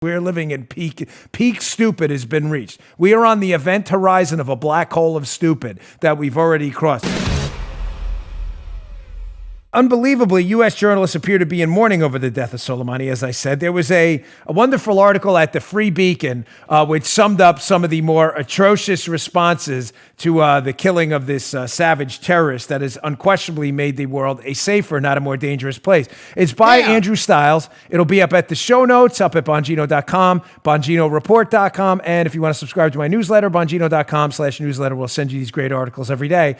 We're living in peak stupid has been reached. We are on the event horizon of a black hole of stupid that we've already crossed. Unbelievably, U.S. journalists appear to be in mourning over the death of Soleimani, as I said. There was a wonderful article at the Free Beacon which summed up some of the more atrocious responses to the killing of this savage terrorist that has unquestionably made the world a safer, not a more dangerous place. It's by Andrew Stiles. It'll be up at the show notes, up at Bongino.com, BonginoReport.com, and if you want to subscribe to my newsletter, Bongino.com/newsletter. We'll send you these great articles every day.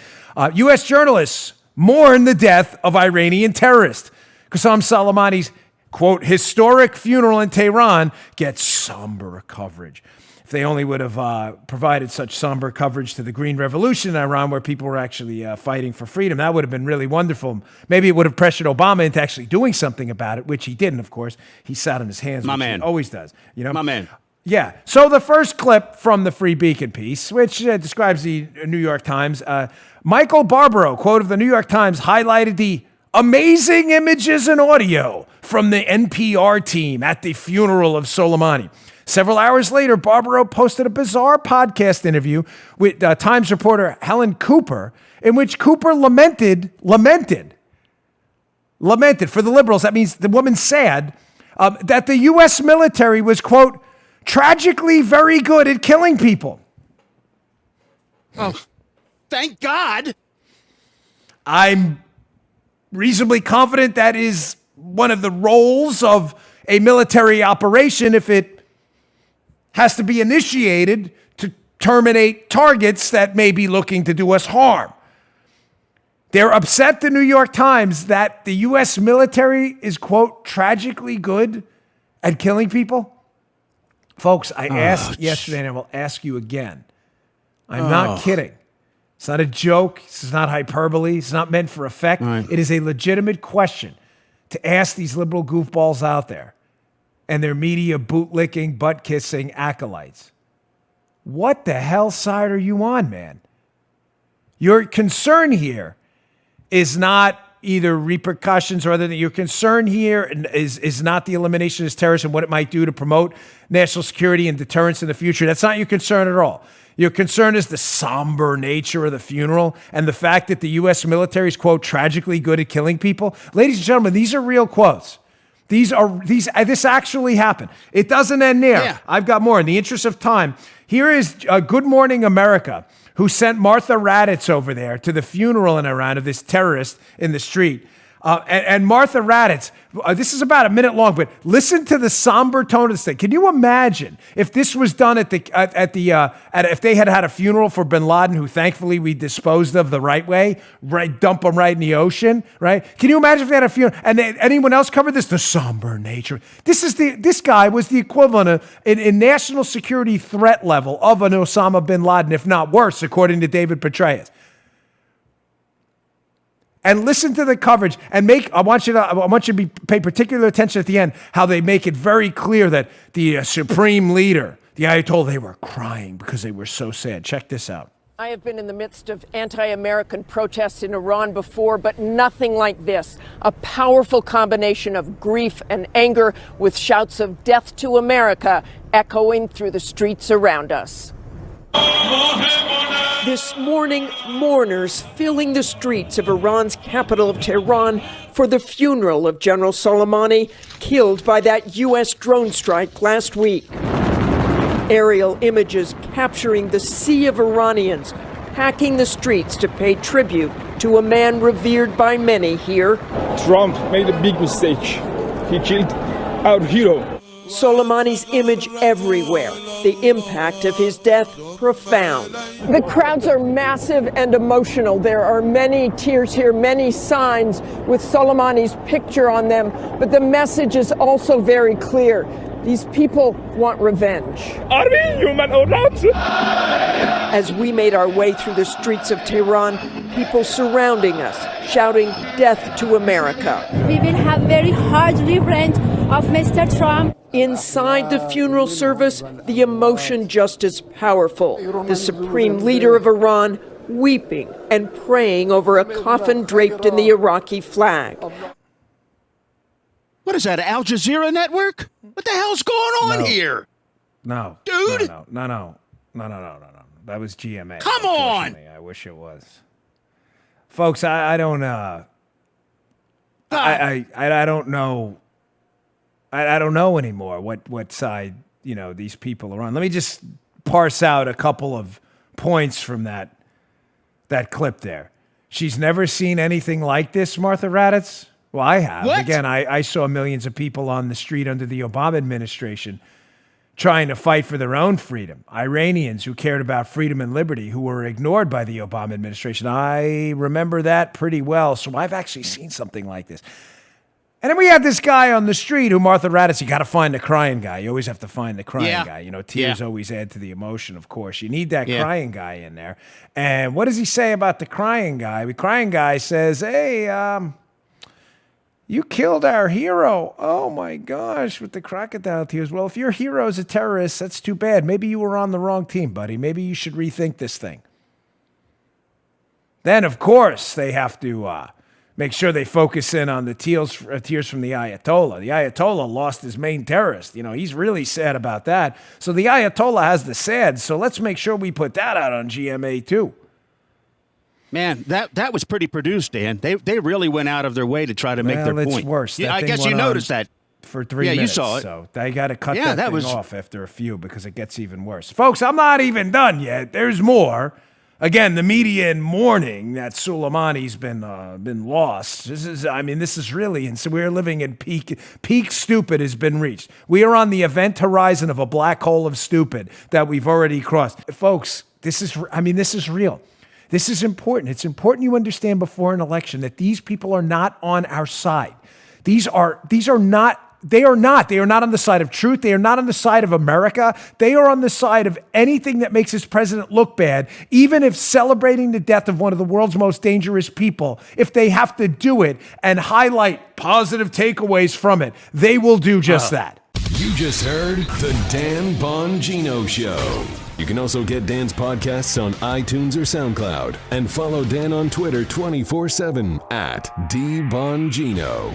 U.S. journalists mourn the death of Iranian terrorist. Qasem Soleimani's, quote, historic funeral in Tehran gets somber coverage. If they only would have provided such somber coverage to the Green Revolution in Iran, where people were actually fighting for freedom, that would have been really wonderful. Maybe it would have pressured Obama into actually doing something about it, which he didn't, of course. He sat on his hands, which he always does. You know? My man. Yeah. So the first clip from the Free Beacon piece, which describes the New York Times, Michael Barbaro, quote of the New York Times, highlighted the amazing images and audio from the NPR team at the funeral of Soleimani. Several hours later, Barbaro posted a bizarre podcast interview with Times reporter Helen Cooper, in which Cooper lamented for the liberals. That means the woman's sad that the U.S. military was, quote, tragically very good at killing people. Oh, thank God. I'm reasonably confident that is one of the roles of a military operation if it has to be initiated to terminate targets that may be looking to do us harm. They're upset, the New York Times, that the U.S. military is, quote, tragically good at killing people. Folks, I asked yesterday and I will ask you again. I'm not kidding. It's not a joke. This is not hyperbole. It's not meant for effect. Right. It is a legitimate question to ask these liberal goofballs out there and their media bootlicking, butt-kissing acolytes. What the hell side are you on, man? Your concern here is not either repercussions or other than your concern here is not the elimination of terrorism and what it might do to promote national security and deterrence in the future. That's not your concern at all. Your concern is the somber nature of the funeral and the fact that the U.S. military is, quote, tragically good at killing people. Ladies and gentlemen, these are real quotes. This actually happened. It doesn't end there. Yeah. I've got more. In the interest of time, here is Good Morning America, who sent Martha Raddatz over there to the funeral in Iran of this terrorist in the street. And Martha Raddatz, this is about a minute long, but listen to the somber tone of this thing. Can you imagine if this was done if they had had a funeral for bin Laden, who thankfully we disposed of the right way, right? Dump him right in the ocean, right? Can you imagine if they had a funeral and anyone else covered this? The somber nature. This guy was the equivalent of in national security threat level of an Osama bin Laden, if not worse, according to David Petraeus. And listen to the coverage and I want you to pay particular attention at the end, how they make it very clear that the supreme leader, the Ayatollah, they were crying because they were so sad. Check this out. I have been in the midst of anti-American protests in Iran before, but nothing like this. A powerful combination of grief and anger with shouts of death to America echoing through the streets around us. This morning, mourners filling the streets of Iran's capital of Tehran for the funeral of General Soleimani, killed by that U.S. drone strike last week. Aerial images capturing the sea of Iranians packing the streets to pay tribute to a man revered by many here. Trump made a big mistake. He killed our hero. Soleimani's image everywhere. The impact of his death profound. The crowds are massive and emotional. There are many tears here, many signs with Soleimani's picture on them, but the message is also very clear. These people want revenge. Are we human or not? As we made our way through the streets of Tehran, people surrounding us, shouting death to America. We will have very hard revenge of Mr. Trump. Inside the funeral service, the emotion just as powerful. The supreme leader of Iran weeping and praying over a coffin draped in the Iraqi flag. What is that, Al Jazeera Network? What the hell's going on No. here? No. Dude. No. That was GMA. Come on. Unfortunately. I wish it was. Folks, I don't I don't know. I don't know anymore what side, these people are on. Let me just parse out a couple of points from that clip there. She's never seen anything like this, Martha Raddatz. Well, I have. What? Again, I saw millions of people on the street under the Obama administration trying to fight for their own freedom. Iranians who cared about freedom and liberty who were ignored by the Obama administration. I remember that pretty well. So I've actually seen something like this. And then we had this guy on the street who Martha Raddatz, you got to find the crying guy. You always have to find the crying guy. Tears always add to the emotion, of course. You need that crying guy in there. And what does he say about the crying guy? The crying guy says, hey, you killed our hero. Oh, my gosh, with the crocodile tears. Well, if your hero's a terrorist, that's too bad. Maybe you were on the wrong team, buddy. Maybe you should rethink this thing. Then, of course, they have to make sure they focus in on the tears from the Ayatollah. The Ayatollah lost his main terrorist. He's really sad about that. So the Ayatollah has the sad. So let's make sure we put that out on GMA, too. Man, that was pretty produced, Dan. They really went out of their way to try to make their point. It's worse. Yeah, I guess you noticed that. For 3 minutes. Yeah, you saw it. So they got to cut Yeah, that that thing off after a few because it gets even worse. Folks, I'm not even done yet. There's more. Again, the media in mourning that Soleimani's been lost. This is really, and so we're living in peak stupid has been reached. We are on the event horizon of a black hole of stupid that we've already crossed. Folks, this is real. This is important. It's important you understand before an election that these people are not on our side. They are not on the side of truth. They are not on the side of America. They are on the side of anything that makes this president look bad, even if celebrating the death of one of the world's most dangerous people, if they have to do it and highlight positive takeaways from it, they will do just that. You just heard The Dan Bongino Show. You can also get Dan's podcasts on iTunes or SoundCloud and follow Dan on Twitter 24/7 @DBongino.